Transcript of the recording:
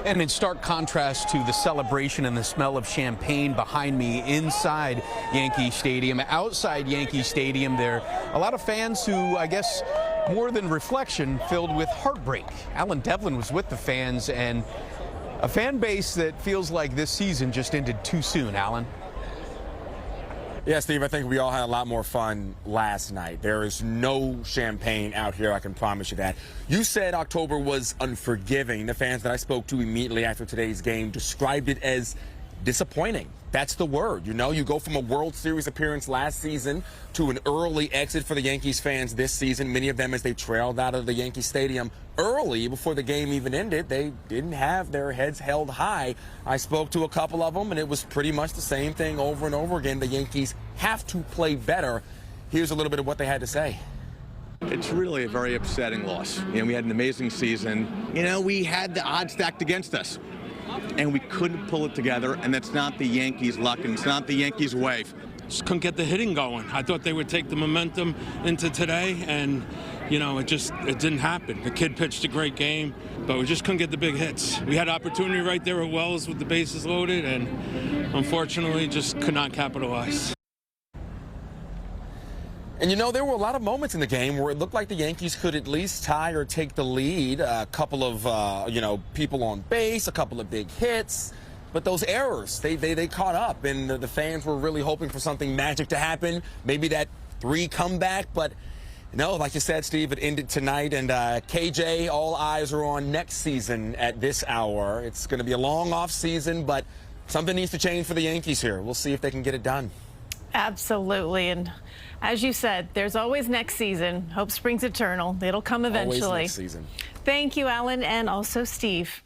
And in stark contrast to the celebration and the smell of champagne behind me inside Yankee Stadium, outside Yankee Stadium, there are a lot of fans who, I guess, more than reflection, filled with heartbreak. Alan Devlin was with the fans, and a fan base that feels like this season just ended too soon, Alan. Yeah, Steve, I think we all had a lot more fun last night. There is no champagne out here, I can promise you that. You said October was unforgiving. The fans that I spoke to immediately after today's game described it as disappointing. That's the word. You know, you go from a World Series appearance last season to an early exit for the Yankees fans this season. Many of them, as they trailed out of the Yankee Stadium early before the game even ended, they didn't have their heads held high. I spoke to a couple of them, and it was pretty much the same thing over and over again. The Yankees have to play better. Here's a little bit of what they had to say. It's really a very upsetting loss. You know, we had an amazing season. You know, we had the odds stacked against us, and we couldn't pull it together, and that's not the Yankees' luck, and it's not the Yankees' way. Just couldn't get the hitting going. I thought they would take the momentum into today, and, you know, it didn't happen. The kid pitched a great game, but we just couldn't get the big hits. We had opportunity right there at Wells with the bases loaded, and unfortunately just could not capitalize. And, you know, there were a lot of moments in the game where it looked like the Yankees could at least tie or take the lead. A couple of, you know, people on base, a couple of big hits. But those errors, they caught up, and the fans were really hoping for something magic to happen, maybe that 3 comeback. But, no, like you said, Steve, it ended tonight. And KJ, all eyes are on next season at this hour. It's going to be a long off season, but something needs to change for the Yankees here. We'll see if they can get it done. Absolutely. And as you said, there's always next season. Hope springs eternal. It'll come eventually. Always next season. Thank you, Alan, and also Steve.